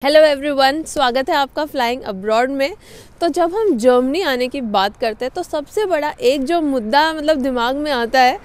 Hello everyone, स्वागत है आपका फ्लाइंग अब्रॉड में। तो जब हम जर्मनी आने की बात करते हैं तो सबसे बड़ा एक जो मुद्दा दिमाग में आता है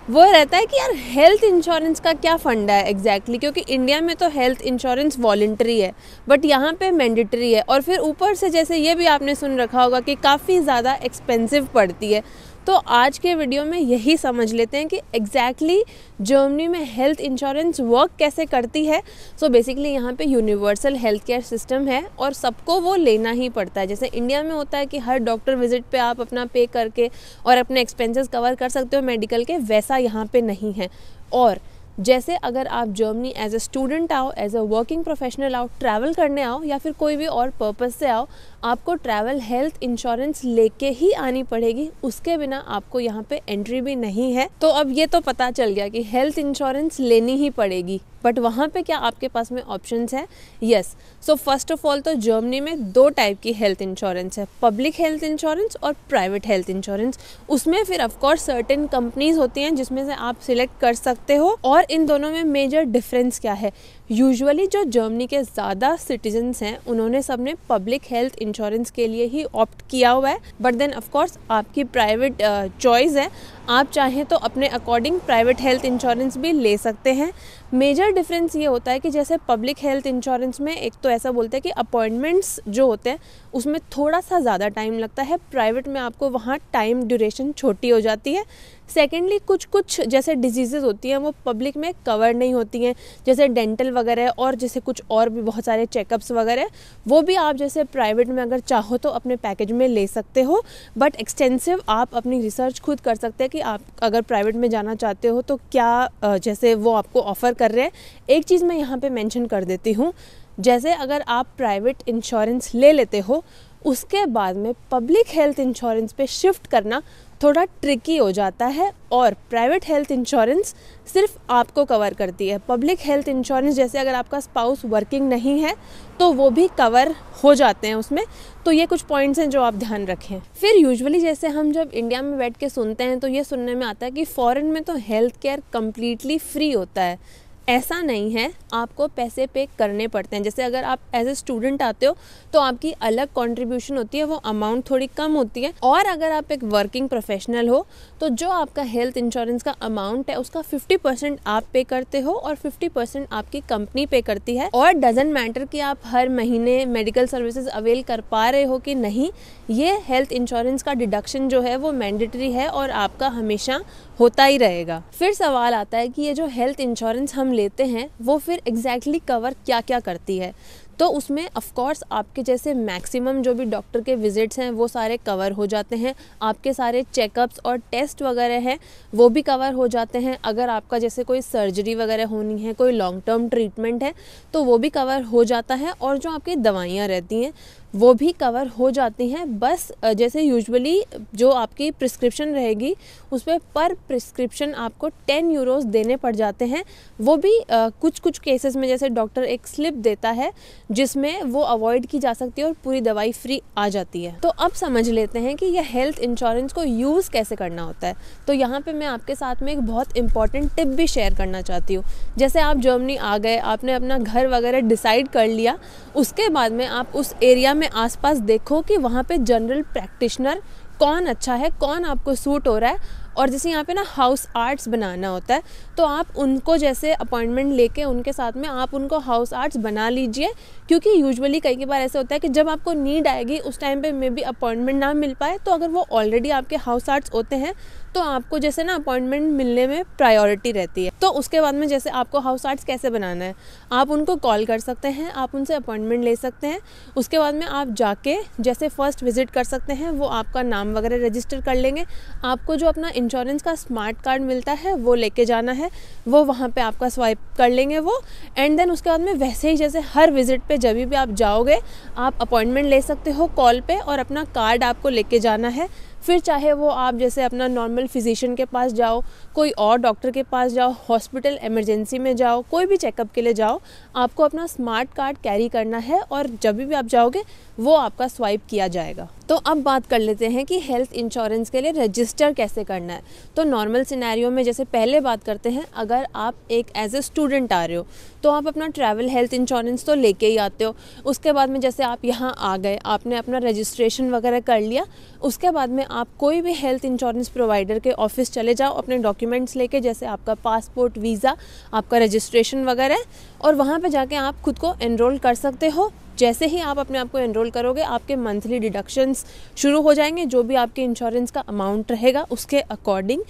वो रहता है कि यार हेल्थ इंश्योरेंस का क्या फंडा है एग्जैक्टली क्योंकि इंडिया में तो हेल्थ इंश्योरेंस वॉलंटरी है बट यहाँ पे मैंडेटरी है और फिर ऊपर से जैसे ये भी आपने सुन रखा होगा कि काफ़ी ज़्यादा एक्सपेंसिव पड़ती है। तो आज के वीडियो में यही समझ लेते हैं कि एग्जैक्टली जर्मनी में हेल्थ इंश्योरेंस वर्क कैसे करती है। सो बेसिकली यहाँ पे यूनिवर्सल हेल्थ केयर सिस्टम है और सबको वो लेना ही पड़ता है। जैसे इंडिया में होता है कि हर डॉक्टर विजिट पे आप अपना पे करके और अपने एक्सपेंसेस कवर कर सकते हो मेडिकल के, वैसा यहाँ पे नहीं है। और जैसे अगर आप जर्मनी एज ए स्टूडेंट आओ, एज ए वर्किंग प्रोफेशनल आओ, ट्रैवल करने आओ या फिर कोई भी और पर्पज़ से आओ, आपको ट्रैवल हेल्थ इंश्योरेंस लेके ही आनी पड़ेगी। उसके बिना आपको यहाँ पे एंट्री भी नहीं है। तो अब ये तो पता चल गया कि हेल्थ इंश्योरेंस लेनी ही पड़ेगी, बट वहाँ पे क्या आपके पास में ऑप्शंस है? Yes. So first of all तो जर्मनी में दो टाइप की हेल्थ इंश्योरेंस है, पब्लिक हेल्थ इंश्योरेंस और प्राइवेट हेल्थ इंश्योरेंस। उसमें फिर ऑफकोर्स सर्टेन कंपनीज होती हैं जिसमें से आप सिलेक्ट कर सकते हो। और इन दोनों में मेजर डिफरेंस क्या है? यूजुअली जो जर्मनी के ज़्यादा सिटीजन्स हैं उन्होंने सबने पब्लिक हेल्थ इंश्योरेंस के लिए ही ऑप्ट किया हुआ है, बट देन ऑफकोर्स आपकी प्राइवेट चॉइस है। आप चाहें तो अपने अकॉर्डिंग प्राइवेट हेल्थ इंश्योरेंस भी ले सकते हैं। मेजर डिफरेंस ये होता है कि जैसे पब्लिक हेल्थ इंश्योरेंस में एक तो ऐसा बोलते हैं कि अपॉइंटमेंट्स जो होते हैं उसमें थोड़ा सा ज़्यादा टाइम लगता है, प्राइवेट में आपको वहाँ टाइम ड्यूरेशन छोटी हो जाती है। सेकेंडली कुछ जैसे डिजीज़ेज होती हैं वो पब्लिक में कवर नहीं होती हैं, जैसे डेंटल वगैरह और जैसे कुछ और भी बहुत सारे चेकअप्स वगैरह, वो भी आप जैसे प्राइवेट में अगर चाहो तो अपने पैकेज में ले सकते हो। बट एक्सटेंसिव आप अपनी रिसर्च खुद कर सकते हैं कि आप अगर प्राइवेट में जाना चाहते हो तो क्या जैसे वो आपको ऑफ़र कर रहे हैं। एक चीज़ मैं यहाँ पे मेंशन कर देती हूँ, जैसे अगर आप प्राइवेट इंश्योरेंस ले लेते हो उसके बाद में पब्लिक हेल्थ इंश्योरेंस पे शिफ्ट करना थोड़ा ट्रिकी हो जाता है और प्राइवेट हेल्थ इंश्योरेंस सिर्फ आपको कवर करती है। पब्लिक हेल्थ इंश्योरेंस जैसे अगर आपका स्पाउस वर्किंग नहीं है तो वो भी कवर हो जाते हैं उसमें। तो ये कुछ पॉइंट्स हैं जो आप ध्यान रखें। फिर यूजुअली जैसे हम जब इंडिया में बैठ के सुनते हैं तो ये सुनने में आता है कि फ़ॉरेन में तो हेल्थ केयर कम्प्लीटली फ्री होता है। ऐसा नहीं है, आपको पैसे पे करने पड़ते हैं। जैसे अगर आप एज ए स्टूडेंट आते हो तो आपकी अलग कंट्रीब्यूशन होती है, वो अमाउंट थोड़ी कम होती है। और अगर आप एक वर्किंग प्रोफेशनल हो तो जो आपका हेल्थ इंश्योरेंस का अमाउंट है उसका 50% आप पे करते हो और 50% आपकी कंपनी पे करती है। और डजेंट मैटर कि आप हर महीने मेडिकल सर्विसेज अवेल कर पा रहे हो कि नहीं, ये हेल्थ इंश्योरेंस का डिडक्शन जो है वो मैंडेटरी है और आपका हमेशा होता ही रहेगा। फिर सवाल आता है कि ये जो हेल्थ इंश्योरेंस हम लेते हैं वो फिर एग्जैक्टली कवर क्या क्या करती है। तो उसमें ऑफकोर्स आपके जैसे मैक्सिमम जो भी डॉक्टर के विजिट्स हैं वो सारे कवर हो जाते हैं, आपके सारे चेकअप्स और टेस्ट वगैरह हैं वो भी कवर हो जाते हैं। अगर आपका जैसे कोई सर्जरी वगैरह होनी है, कोई लॉन्ग टर्म ट्रीटमेंट है तो वो भी कवर हो जाता है। और जो आपकी दवाइयाँ रहती हैं वो भी कवर हो जाती हैं। बस जैसे यूजुअली जो आपकी प्रिस्क्रिप्शन रहेगी उस पर प्रिस्क्रिप्शन आपको 10 यूरोज देने पड़ जाते हैं। वो भी कुछ केसेस में जैसे डॉक्टर एक स्लिप देता है जिसमें वो अवॉइड की जा सकती है और पूरी दवाई फ्री आ जाती है। तो अब समझ लेते हैं कि यह हेल्थ इंश्योरेंस को यूज़ कैसे करना होता है। तो यहाँ पे मैं आपके साथ में एक बहुत इंपॉर्टेंट टिप भी शेयर करना चाहती हूँ। जैसे आप जर्मनी आ गए, आपने अपना घर वगैरह डिसाइड कर लिया, उसके बाद में आप उस एरिया में आसपास देखो कि वहाँ पे जनरल प्रैक्टिशनर कौन अच्छा है, कौन आपको सूट हो रहा है। और जैसे यहाँ पे ना हाउस आर्ट्स बनाना होता है तो आप उनको जैसे अपॉइंटमेंट लेके उनके साथ में आप उनको हाउस आर्ट्स बना लीजिए, क्योंकि यूजुअली कई बार ऐसा होता है कि जब आपको नीड आएगी उस टाइम पे मे बी अपॉइंटमेंट ना मिल पाए। तो अगर वो ऑलरेडी आपके हाउस आर्ट्स होते हैं तो आपको जैसे ना अपॉइंटमेंट मिलने में प्रायोरिटी रहती है। तो उसके बाद में जैसे आपको हाउस आर्ट्स कैसे बनाना है, आप उनको कॉल कर सकते हैं, आप उनसे अपॉइंटमेंट ले सकते हैं। उसके बाद में आप जाके जैसे फर्स्ट विजिट कर सकते हैं, वो आपका नाम वगैरह रजिस्टर कर लेंगे। आपको जो अपना इंश्योरेंस का स्मार्ट कार्ड मिलता है वो लेके जाना है, वो वहाँ पे आपका स्वाइप कर लेंगे वो। एंड देन उसके बाद में वैसे ही जैसे हर विजिट पे जब भी आप जाओगे आप अपॉइंटमेंट ले सकते हो कॉल पे और अपना कार्ड आपको लेके जाना है। फिर चाहे वो आप जैसे अपना नॉर्मल फिजिशियन के पास जाओ, कोई और डॉक्टर के पास जाओ, हॉस्पिटल इमरजेंसी में जाओ, कोई भी चेकअप के लिए जाओ, आपको अपना स्मार्ट कार्ड कैरी करना है और जब भी आप जाओगे वो आपका स्वाइप किया जाएगा। तो अब बात कर लेते हैं कि हेल्थ इंश्योरेंस के लिए रजिस्टर कैसे करना है। तो नॉर्मल सिनेरियो में जैसे पहले बात करते हैं, अगर आप एक एज ए स्टूडेंट आ रहे हो तो आप अपना ट्रैवल हेल्थ इंश्योरेंस तो लेके ही आते हो। उसके बाद में जैसे आप यहाँ आ गए, आपने अपना रजिस्ट्रेशन वगैरह कर लिया, उसके बाद में आप कोई भी हेल्थ इंश्योरेंस प्रोवाइडर के ऑफिस चले जाओ अपने डॉक्यूमेंट्स लेके, जैसे आपका पासपोर्ट, वीज़ा, आपका रजिस्ट्रेशन वगैरह, और वहाँ पे जाके आप खुद को एनरोल कर सकते हो। जैसे ही आप अपने आप को एनरोल करोगे, आपके मंथली डिडक्शंस शुरू हो जाएंगे, जो भी आपके इंश्योरेंस का अमाउंट रहेगा उसके अकॉर्डिंग।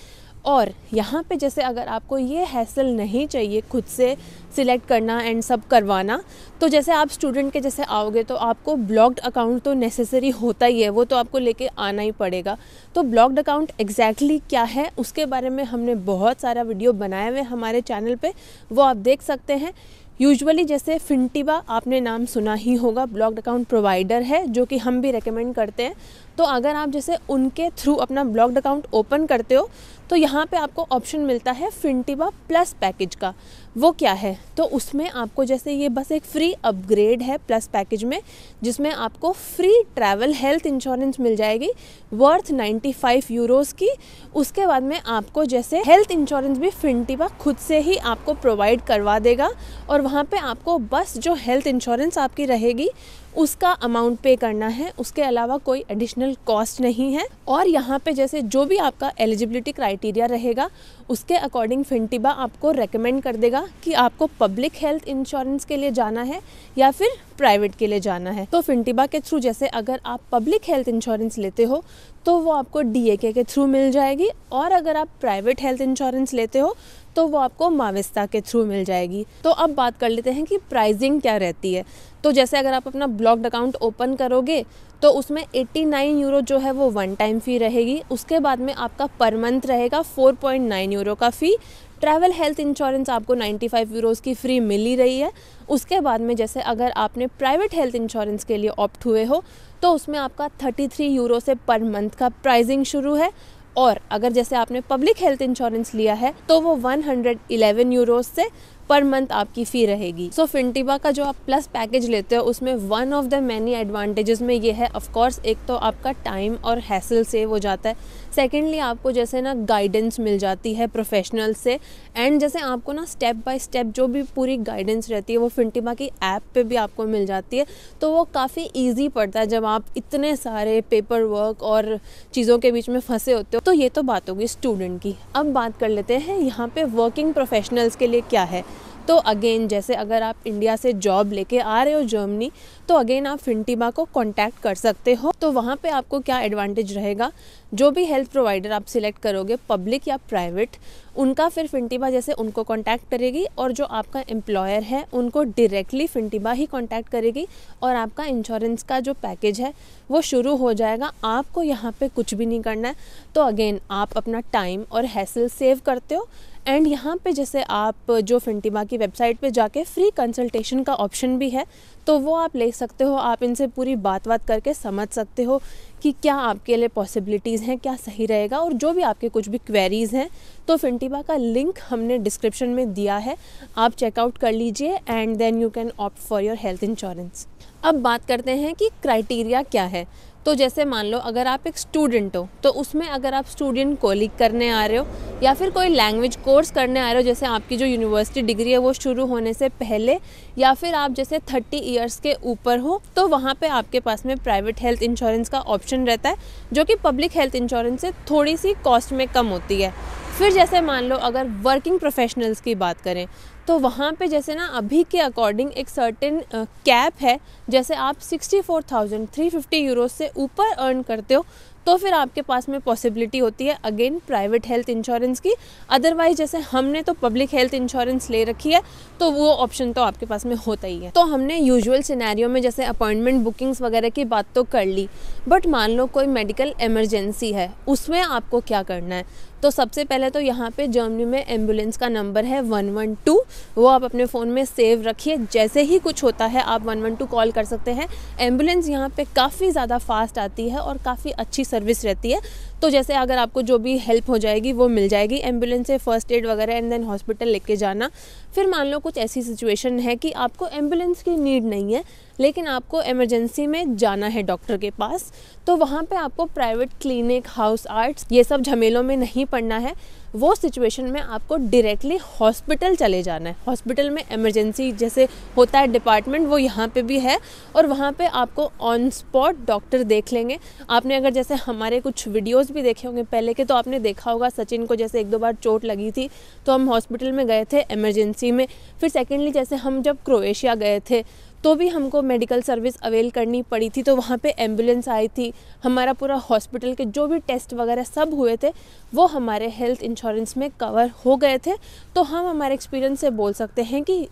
और यहाँ पे जैसे अगर आपको ये हैसल नहीं चाहिए खुद से सिलेक्ट करना एंड सब करवाना, तो जैसे आप स्टूडेंट के जैसे आओगे तो आपको ब्लॉक्ड अकाउंट तो नेसेसरी होता ही है, वो तो आपको लेके आना ही पड़ेगा। तो ब्लॉक्ड अकाउंट एग्जैक्टली क्या है उसके बारे में हमने बहुत सारा वीडियो बनाए हुए हमारे चैनल पे, वो आप देख सकते हैं। यूजुअली जैसे फिनटिबा आपने नाम सुना ही होगा, ब्लॉक्ड अकाउंट प्रोवाइडर है जो कि हम भी रेकमेंड करते हैं। तो अगर आप जैसे उनके थ्रू अपना ब्लॉक्ड अकाउंट ओपन करते हो तो यहाँ पे आपको ऑप्शन मिलता है फिनटिबा प्लस पैकेज का। वो क्या है, तो उसमें आपको जैसे ये बस एक फ्री अपग्रेड है प्लस पैकेज में, जिसमें आपको फ्री ट्रैवल हेल्थ इंश्योरेंस मिल जाएगी वर्थ 95 यूरोज़ की। उसके बाद में आपको जैसे हेल्थ इंश्योरेंस भी फिनटिबा खुद से ही आपको प्रोवाइड करवा देगा, और वहाँ पे आपको बस जो हेल्थ इंश्योरेंस आपकी रहेगी उसका अमाउंट पे करना है, उसके अलावा कोई एडिशनल कॉस्ट नहीं है। और यहाँ पे जैसे जो भी आपका एलिजिबिलिटी क्राइटेरिया रहेगा उसके अकॉर्डिंग फिनटिबा आपको रेकमेंड कर देगा कि आपको पब्लिक हेल्थ इंश्योरेंस के लिए जाना है या फिर प्राइवेट के लिए जाना है। तो फिनटिबा के थ्रू जैसे अगर आप पब्लिक हेल्थ इंश्योरेंस लेते हो तो वो आपको DAK के थ्रू मिल जाएगी, और अगर आप प्राइवेट हेल्थ इंश्योरेंस लेते हो तो वो आपको माविस्ता के थ्रू मिल जाएगी। तो अब बात कर लेते हैं कि प्राइसिंग क्या रहती है। तो जैसे अगर आप अपना ब्लॉक्ड अकाउंट ओपन करोगे तो उसमें 89 यूरो जो है वो वन टाइम फ़ी रहेगी। उसके बाद में आपका पर मंथ रहेगा 4.9 यूरो का फ़ी। ट्रैवल हेल्थ इंश्योरेंस आपको 95 यूरोज़ की फ्री मिल ही रही है। उसके बाद में जैसे अगर आपने प्राइवेट हेल्थ इंश्योरेंस के लिए ऑप्ट हुए हो तो उसमें आपका 33 यूरो से पर मंथ का प्राइसिंग शुरू है, और अगर जैसे आपने पब्लिक हेल्थ इंश्योरेंस लिया है तो वो 111 यूरोज़ से पर मंथ आपकी फ़ी रहेगी। सो फिनटिबा का जो आप प्लस पैकेज लेते हो उसमें one of the many advantages में ये है, ऑफ कोर्स एक तो आपका टाइम और हैसल सेव हो जाता है, सेकेंडली आपको जैसे ना गाइडेंस मिल जाती है प्रोफेशनल से, एंड जैसे आपको ना स्टेप बाय स्टेप जो भी पूरी गाइडेंस रहती है वो फिनटिबा की ऐप पे भी आपको मिल जाती है। तो वो काफ़ी ईजी पड़ता है जब आप इतने सारे पेपर वर्क और चीज़ों के बीच में फंसे होते हो। तो ये तो बात होगी स्टूडेंट की। अब बात कर लेते हैं यहाँ पे वर्किंग प्रोफेशनल्स के लिए क्या है। तो अगेन जैसे अगर आप इंडिया से जॉब लेके आ रहे हो जर्मनी, तो अगेन आप फिनटिबा को कांटेक्ट कर सकते हो। तो वहाँ पे आपको क्या एडवांटेज रहेगा, जो भी हेल्थ प्रोवाइडर आप सिलेक्ट करोगे पब्लिक या प्राइवेट, उनका फिर फिनटिबा जैसे उनको कांटेक्ट करेगी, और जो आपका एम्प्लॉयर है उनको डायरेक्टली फिनटिबा ही कांटेक्ट करेगी, और आपका इंश्योरेंस का जो पैकेज है वो शुरू हो जाएगा। आपको यहाँ पे कुछ भी नहीं करना है। तो अगेन आप अपना टाइम और हैसल सेव करते हो। एंड यहाँ पे जैसे आप जो फिनटिबा की वेबसाइट पे जाके फ्री कंसल्टेशन का ऑप्शन भी है, तो वो आप ले सकते हो। आप इनसे पूरी बात करके समझ सकते हो कि क्या आपके लिए पॉसिबिलिटीज़ हैं, क्या सही रहेगा, और जो भी आपके कुछ भी क्वेरीज़ हैं तो फिनटिबा का लिंक हमने डिस्क्रिप्शन में दिया है, आप चेकआउट कर लीजिए and then you can opt for your health insurance. अब बात करते हैं कि क्राइटेरिया क्या है। तो जैसे मान लो अगर आप एक स्टूडेंट हो तो उसमें अगर आप स्टूडेंट कोलिग करने आ रहे हो या फिर कोई लैंग्वेज कोर्स करने आ रहे हो, जैसे आपकी जो यूनिवर्सिटी डिग्री है वो शुरू होने से पहले, या फिर आप जैसे 30 इयर्स के ऊपर हो, तो वहाँ पे आपके पास में प्राइवेट हेल्थ इंश्योरेंस का ऑप्शन रहता है, जो कि पब्लिक हेल्थ इंश्योरेंस से थोड़ी सी कॉस्ट में कम होती है। फिर जैसे मान लो अगर वर्किंग प्रोफेशनल्स की बात करें तो वहाँ पे जैसे ना अभी के अकॉर्डिंग एक सर्टेन कैप है, जैसे आप 64,350 यूरो से ऊपर अर्न करते हो तो फिर आपके पास में पॉसिबिलिटी होती है अगेन प्राइवेट हेल्थ इंश्योरेंस की। अदरवाइज जैसे हमने तो पब्लिक हेल्थ इंश्योरेंस ले रखी है तो वो ऑप्शन तो आपके पास में होता ही है। तो हमने यूजुअल सिनेरियो में जैसे अपॉइंटमेंट बुकिंग्स वगैरह की बात तो कर ली, बट मान लो कोई मेडिकल इमरजेंसी है, उसमें आपको क्या करना है। तो सबसे पहले तो यहाँ पे जर्मनी में एम्बुलेंस का नंबर है 112, वो आप अपने फ़ोन में सेव रखिए। जैसे ही कुछ होता है आप 112 कॉल कर सकते हैं। एम्बुलेंस यहाँ पे काफ़ी ज़्यादा फास्ट आती है और काफ़ी अच्छी सर्विस रहती है। तो जैसे अगर आपको जो भी हेल्प हो जाएगी वो मिल जाएगी एम्बुलेंस से, फर्स्ट एड वगैरह, एंड देन हॉस्पिटल लेके जाना। फिर मान लो कुछ ऐसी सिचुएशन है कि आपको एम्बुलेंस की नीड नहीं है लेकिन आपको इमरजेंसी में जाना है डॉक्टर के पास, तो वहाँ पे आपको प्राइवेट क्लिनिक, हाउस आर्ट्स, ये सब झमेलों में नहीं पड़ना है। वो सिचुएशन में आपको डायरेक्टली हॉस्पिटल चले जाना है। हॉस्पिटल में इमरजेंसी जैसे होता है डिपार्टमेंट, वो यहाँ पे भी है और वहाँ पे आपको ऑन स्पॉट डॉक्टर देख लेंगे। आपने अगर जैसे हमारे कुछ वीडियोस भी देखे होंगे पहले के, तो आपने देखा होगा सचिन को जैसे 1-2 बार चोट लगी थी तो हम हॉस्पिटल में गए थे इमरजेंसी में। फिर सेकेंडली जैसे हम जब क्रोएशिया गए थे तो भी हमको मेडिकल सर्विस अवेल करनी पड़ी थी, तो वहाँ पे एम्बुलेंस आई थी। हमारा पूरा हॉस्पिटल के जो भी टेस्ट वगैरह सब हुए थे वो हमारे हेल्थ इंश्योरेंस में कवर हो गए थे। तो हम हमारे एक्सपीरियंस से बोल सकते हैं कि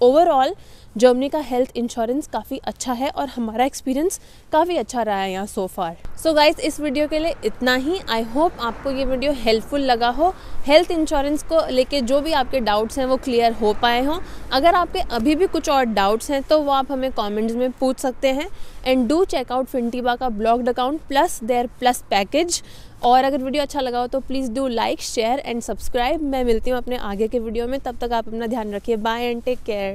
ओवरऑल जर्मनी का हेल्थ इंश्योरेंस काफ़ी अच्छा है और हमारा एक्सपीरियंस काफ़ी अच्छा रहा है यहाँ सो फार। सो गाइस, इस वीडियो के लिए इतना ही। आई होप आपको ये वीडियो हेल्पफुल लगा हो, हेल्थ इंश्योरेंस को लेके जो भी आपके डाउट्स हैं वो क्लियर हो पाए हों। अगर आपके अभी भी कुछ और डाउट्स हैं तो वो आप हमें कमेंट्स में पूछ सकते हैं। And do check out Fintiba का blocked account plus their plus package. और अगर वीडियो अच्छा लगा हो तो please do like, share and subscribe. मैं मिलती हूँ अपने आगे के वीडियो में, तब तक आप अपना ध्यान रखिए। Bye and take care.